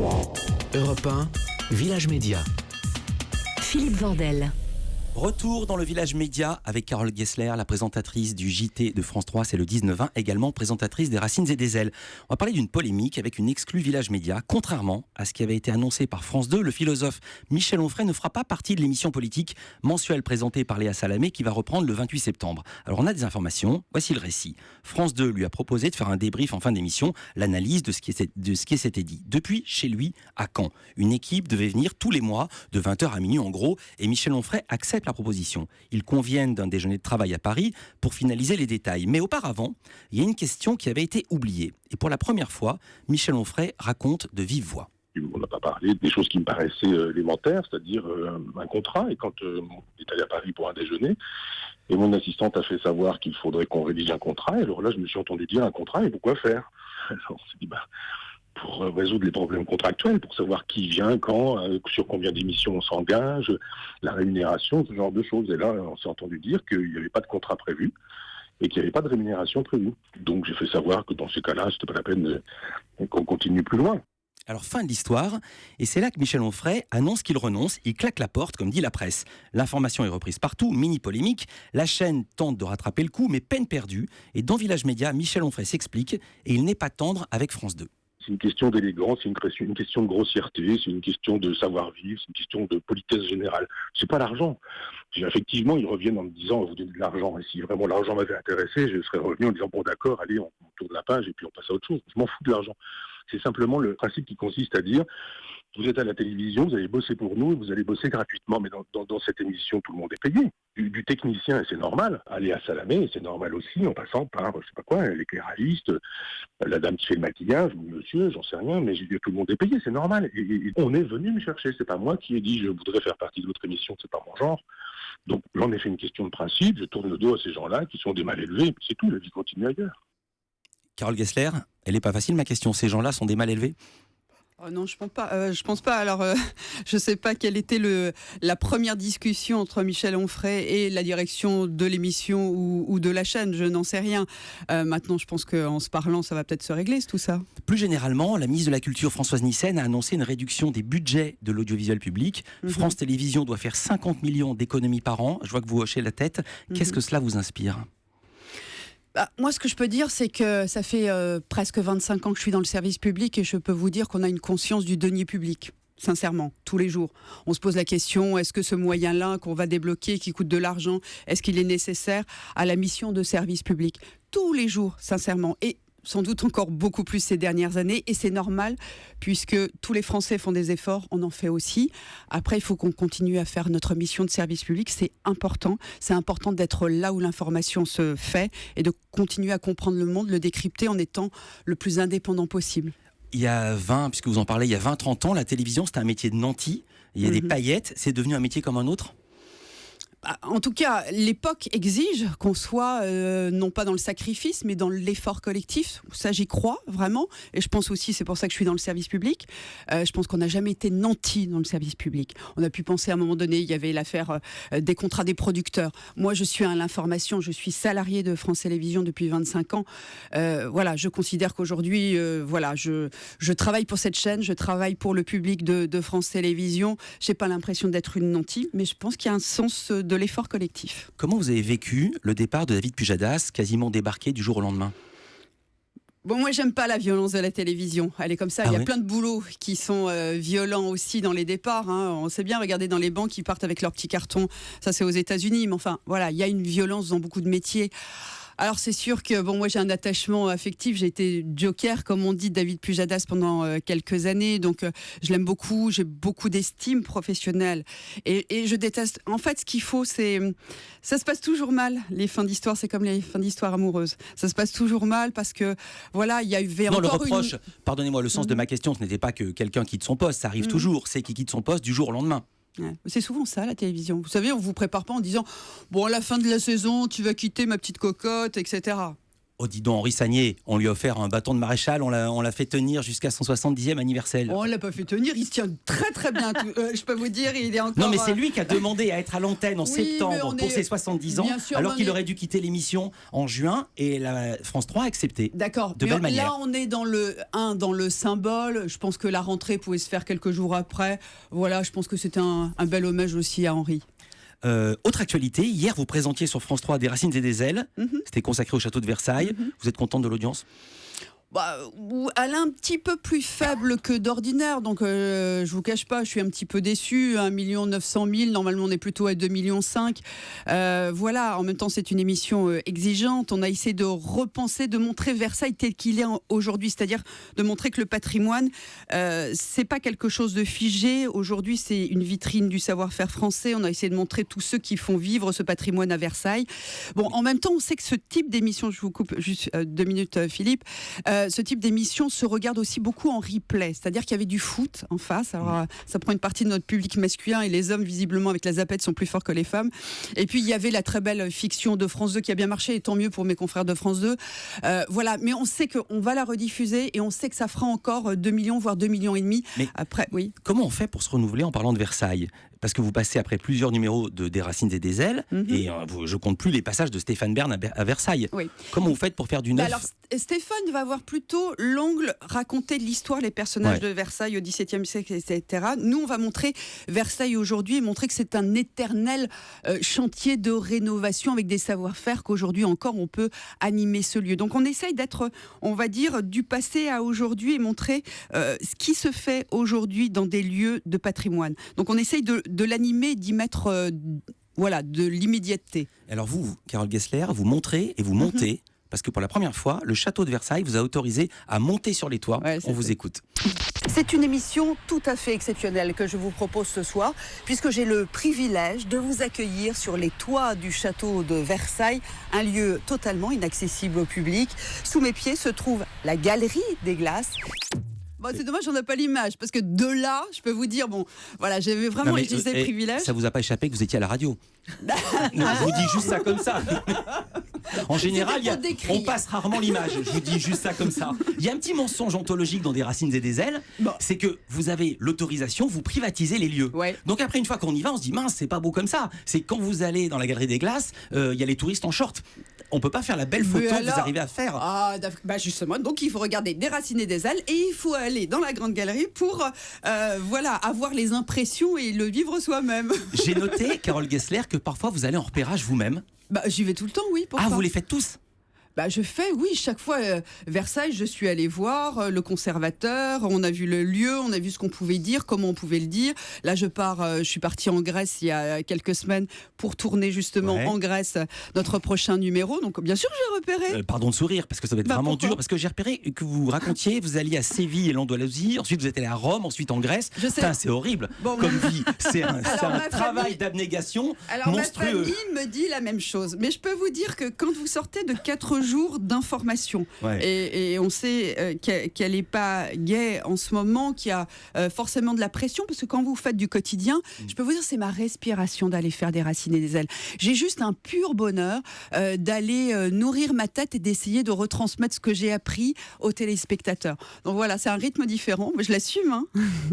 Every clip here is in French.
Europe 1, Village Média. Philippe Vandel. Retour dans le Village Média avec Carole Gessler, la présentatrice du JT de France 3, c'est le 19-20, également présentatrice des Racines et des Ailes. On va parler d'une polémique avec une exclue Village Média. Contrairement à ce qui avait été annoncé par France 2, le philosophe Michel Onfray ne fera pas partie de l'émission politique mensuelle présentée par Léa Salamé qui va reprendre le 28 septembre. Alors on a des informations, voici le récit. France 2 lui a proposé de faire un débrief en fin d'émission, l'analyse de ce qui s'était dit. Depuis, chez lui, à Caen, une équipe devait venir tous les mois, de 20h à minuit en gros, et Michel Onfray accepte la proposition. Ils conviennent d'un déjeuner de travail à Paris pour finaliser les détails. Mais auparavant, il y a une question qui avait été oubliée. Et pour la première fois, Michel Onfray raconte de vive voix. On n'a pas parlé des choses qui me paraissaient élémentaires, c'est-à-dire un contrat. Et quand on est allé à Paris pour un déjeuner, et mon assistante a fait savoir qu'il faudrait qu'on rédige un contrat, et alors là, je me suis entendu dire un contrat, et pourquoi faire? Alors, on s'est dit, pour résoudre les problèmes contractuels, pour savoir qui vient, quand, sur combien d'émissions on s'engage, la rémunération, ce genre de choses. Et là, on s'est entendu dire qu'il n'y avait pas de contrat prévu et qu'il n'y avait pas de rémunération prévue. Donc j'ai fait savoir que dans ces cas-là, c'était pas la peine qu'on continue plus loin. Alors fin de l'histoire, et c'est là que Michel Onfray annonce qu'il renonce, il claque la porte comme dit la presse. L'information est reprise partout, mini polémique, la chaîne tente de rattraper le coup mais peine perdue, et dans Village Média, Michel Onfray s'explique et il n'est pas tendre avec France 2. C'est une question d'élégance, c'est une question de grossièreté, c'est une question de savoir-vivre, c'est une question de politesse générale. C'est pas l'argent. Effectivement, ils reviennent en me disant, vous donnez de l'argent. Et si vraiment l'argent m'avait intéressé, je serais revenu en disant, bon d'accord, allez, on tourne la page et puis on passe à autre chose. Je m'en fous de l'argent. C'est simplement le principe qui consiste à dire, vous êtes à la télévision, vous allez bosser pour nous et vous allez bosser gratuitement. Mais dans cette émission, tout le monde est payé. Du technicien, c'est normal. Aller à Salamé, c'est normal aussi, en passant par, je sais pas quoi, l'éclairagiste, la dame qui fait le maquillage, ou monsieur, j'en sais rien, mais tout le monde est payé, c'est normal. Et on est venu me chercher. C'est pas moi qui ai dit, je voudrais faire partie de votre émission, c'est pas mon genre. Donc, j'en ai fait une question de principe, je tourne le dos à ces gens-là qui sont des mal élevés, et puis c'est tout, la vie continue ailleurs. Carole Gessler, elle n'est pas facile ma question, ces gens-là sont des mal élevés? Oh non, je pense pas. Alors, je sais pas quelle était la première discussion entre Michel Onfray et la direction de l'émission ou de la chaîne. Je n'en sais rien. Maintenant, je pense qu'en se parlant, ça va peut-être se régler, tout ça. Plus généralement, la ministre de la Culture, Françoise Nyssen, a annoncé une réduction des budgets de l'audiovisuel public. France Télévisions doit faire 50 millions d'économies par an. Je vois que vous hochez la tête. Qu'est-ce que cela vous inspire ? Moi, ce que je peux dire, c'est que ça fait presque 25 ans que je suis dans le service public et je peux vous dire qu'on a une conscience du denier public. Sincèrement, tous les jours. On se pose la question, est-ce que ce moyen-là qu'on va débloquer, qui coûte de l'argent, est-ce qu'il est nécessaire à la mission de service public ? Tous les jours, sincèrement. Et sans doute encore beaucoup plus ces dernières années, et c'est normal, puisque tous les Français font des efforts, on en fait aussi. Après, il faut qu'on continue à faire notre mission de service public, c'est important d'être là où l'information se fait, et de continuer à comprendre le monde, le décrypter en étant le plus indépendant possible. Il y a 20, puisque vous en parlez, il y a 20-30 ans, la télévision, c'était un métier de nanti, il y a des paillettes, c'est devenu un métier comme un autre ? En tout cas, l'époque exige qu'on soit non pas dans le sacrifice, mais dans l'effort collectif. Ça, j'y crois vraiment. Et je pense aussi, c'est pour ça que je suis dans le service public. Je pense qu'on n'a jamais été nantis dans le service public. On a pu penser à un moment donné, il y avait l'affaire des contrats des producteurs. Moi, je suis à l'information, je suis salarié de France Télévisions depuis 25 ans. Voilà, je considère qu'aujourd'hui, je travaille pour cette chaîne, je travaille pour le public de France Télévisions. J'ai pas l'impression d'être une nantie, mais je pense qu'il y a un sens de l'effort collectif. Comment vous avez vécu le départ de David Pujadas, quasiment débarqué du jour au lendemain ? Bon, moi, j'aime pas la violence de la télévision. Elle est comme ça. Il y a plein de boulots qui sont violents aussi dans les départs. On sait bien, regarder dans les banques qui partent avec leurs petits cartons. Ça, c'est aux États-Unis. Mais enfin, voilà, il y a une violence dans beaucoup de métiers. Alors c'est sûr que moi j'ai un attachement affectif, j'ai été joker comme on dit David Pujadas pendant quelques années, donc je l'aime beaucoup, j'ai beaucoup d'estime professionnelle et je déteste. En fait, ce qu'il faut, c'est ça se passe toujours mal. Les fins d'histoire, c'est comme les fins d'histoire amoureuses. Ça se passe toujours mal parce que voilà, il y avait encore le reproche. Pardonnez-moi, le sens de ma question, ce n'était pas que quelqu'un quitte son poste, ça arrive toujours. C'est qui quitte son poste du jour au lendemain. Ouais. C'est souvent ça, la télévision. Vous savez, on vous prépare pas en disant « Bon, à la fin de la saison, tu vas quitter ma petite cocotte, etc. » Oh, dis donc, Henri Sagnier, on lui a offert un bâton de maréchal, on l'a fait tenir jusqu'à son 70e anniversaire. On l'a pas fait tenir, il se tient très très bien. Je peux vous dire, il est encore. Non, mais c'est lui qui a demandé à être à l'antenne en septembre pour ses 70 ans, Bien sûr, alors qu'il aurait dû quitter l'émission en juin, et la France 3 a accepté. D'accord. De belle manière. Là, on est dans le symbole. Je pense que la rentrée pouvait se faire quelques jours après. Voilà, je pense que c'était un bel hommage aussi à Henri. Autre actualité, hier vous présentiez sur France 3 Des Racines et des Ailes. C'était consacré au château de Versailles. Vous êtes contente de l'audience ? Elle est un petit peu plus faible que d'ordinaire, donc je vous cache pas, je suis un petit peu déçue. 1 900 000, normalement on est plutôt à 2,5 millions. Voilà, en même temps c'est une émission exigeante. On a essayé de repenser, de montrer Versailles tel qu'il est aujourd'hui, c'est-à-dire de montrer que le patrimoine, c'est pas quelque chose de figé. Aujourd'hui, c'est une vitrine du savoir-faire français. On a essayé de montrer tous ceux qui font vivre ce patrimoine à Versailles. Bon, en même temps, on sait que ce type d'émission, je vous coupe juste 2 minutes, Philippe. Ce type d'émission se regarde aussi beaucoup en replay, c'est-à-dire qu'il y avait du foot en face. Alors ça prend une partie de notre public masculin, et les hommes visiblement avec la zapette sont plus forts que les femmes. Et puis il y avait la très belle fiction de France 2 qui a bien marché, et tant mieux pour mes confrères de France 2. Voilà, mais on sait qu'on va la rediffuser, et on sait que ça fera encore 2 millions voire 2,5 millions. Mais après, oui. Comment on fait pour se renouveler en parlant de Versailles ? Parce que vous passez après plusieurs numéros de Des Racines et des Ailes, et je compte plus les passages de Stéphane Bern à Versailles. Oui. Comment vous faites pour faire du neuf ? Alors, Stéphane va avoir plutôt l'angle raconter l'histoire, les personnages de Versailles au XVIIe siècle, etc. Nous, on va montrer Versailles aujourd'hui et montrer que c'est un éternel chantier de rénovation avec des savoir-faire qu'aujourd'hui encore on peut animer ce lieu. Donc on essaye d'être, on va dire, du passé à aujourd'hui et montrer ce qui se fait aujourd'hui dans des lieux de patrimoine. Donc on essaye de l'animer, d'y mettre de l'immédiateté. Alors vous, Carole Gessler, vous montrez et vous montez, parce que pour la première fois, le château de Versailles vous a autorisé à monter sur les toits. On vous écoute. C'est une émission tout à fait exceptionnelle que je vous propose ce soir, puisque j'ai le privilège de vous accueillir sur les toits du château de Versailles, un lieu totalement inaccessible au public. Sous mes pieds se trouve la galerie des glaces. Bon, c'est dommage, on n'a pas l'image, parce que de là, je peux vous dire, j'avais vraiment utilisé le privilège. Ça vous a pas échappé que vous étiez à la radio ? Je vous dis juste ça comme ça. En général, on passe rarement l'image. Je vous dis juste ça comme ça. Il y a un petit mensonge ontologique dans Des Racines et des Ailes, c'est que vous avez l'autorisation, vous privatisez les lieux. Ouais. Donc après, une fois qu'on y va, on se dit mince, c'est pas beau comme ça. C'est quand vous allez dans la galerie des glaces, il y a les touristes en short. On peut pas faire la belle photo que vous arrivez à faire. Justement, donc il faut regarder Des Racines et des Ailes, et il faut aller dans la grande galerie pour avoir les impressions et le vivre soi-même. J'ai noté, Carole Gessler, que parfois vous allez en repérage vous-même. J'y vais tout le temps, oui. Pourquoi ? Vous les faites tous ? Je fais, oui, chaque fois, Versailles, je suis allée voir le conservateur, on a vu le lieu, on a vu ce qu'on pouvait dire, comment on pouvait le dire. Là, je suis partie en Grèce il y a quelques semaines pour tourner justement en Grèce notre prochain numéro. Donc, bien sûr, j'ai repéré. Pardon de sourire, parce que ça va être vraiment dur, parce que j'ai repéré que vous racontiez, vous alliez à Séville et l'Andalousie, ensuite vous êtes allé à Rome, ensuite en Grèce. C'est horrible comme vie. C'est un travail d'abnégation monstrueux. Ma famille me dit la même chose. Mais je peux vous dire que quand vous sortez de 4 jours d'information, et on sait qu'elle n'est pas gaie en ce moment, qu'il y a forcément de la pression, parce que quand vous faites du quotidien, je peux vous dire, c'est ma respiration d'aller faire Des Racines et des Ailes. J'ai juste un pur bonheur d'aller nourrir ma tête et d'essayer de retransmettre ce que j'ai appris aux téléspectateurs. Donc voilà, c'est un rythme différent, mais je l'assume.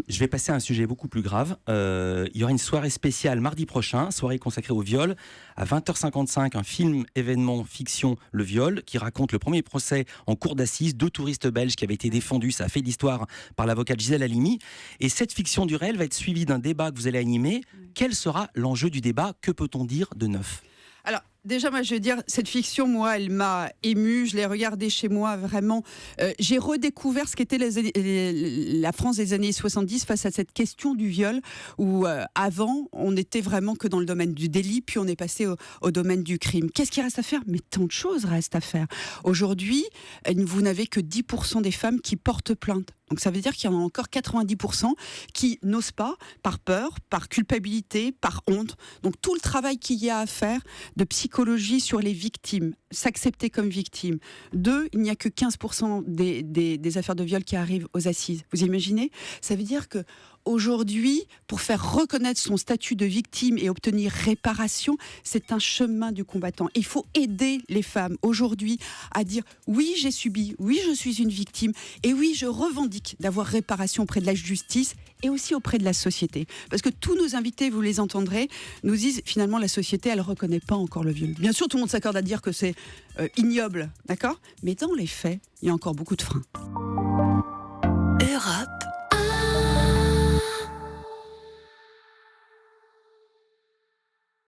Je vais passer à un sujet beaucoup plus grave. Il y aura une soirée spéciale mardi prochain, soirée consacrée au viol, à 20h55, un film événement fiction, Le Viol, qui raconte le premier procès en cour d'assises, 2 touristes belges qui avaient été défendus, ça a fait l'histoire, par l'avocate Gisèle Halimi. Et cette fiction du réel va être suivie d'un débat que vous allez animer. Quel sera l'enjeu du débat ? Que peut-on dire de neuf ? Alors, déjà, moi, je veux dire, cette fiction, moi, elle m'a émue. Je l'ai regardée chez moi, vraiment. J'ai redécouvert ce qu'était la France des années 70 face à cette question du viol, où avant, on n'était vraiment que dans le domaine du délit, puis on est passé au domaine du crime. Qu'est-ce qui reste à faire ? Mais tant de choses restent à faire. Aujourd'hui, vous n'avez que 10% des femmes qui portent plainte. Donc ça veut dire qu'il y en a encore 90% qui n'osent pas, par peur, par culpabilité, par honte. Donc tout le travail qu'il y a à faire de psychologie sur les victimes, s'accepter comme victime. 2, il n'y a que 15% des affaires de viol qui arrivent aux assises. Vous imaginez ? Ça veut dire que aujourd'hui, pour faire reconnaître son statut de victime et obtenir réparation, c'est un chemin du combattant. Il faut aider les femmes aujourd'hui à dire oui, j'ai subi, oui, je suis une victime, et oui, je revendique d'avoir réparation auprès de la justice et aussi auprès de la société. Parce que tous nos invités, vous les entendrez, nous disent finalement la société, elle ne reconnaît pas encore le viol. Bien sûr, tout le monde s'accorde à dire que c'est ignoble, d'accord ? Mais dans les faits, il y a encore beaucoup de freins. Europe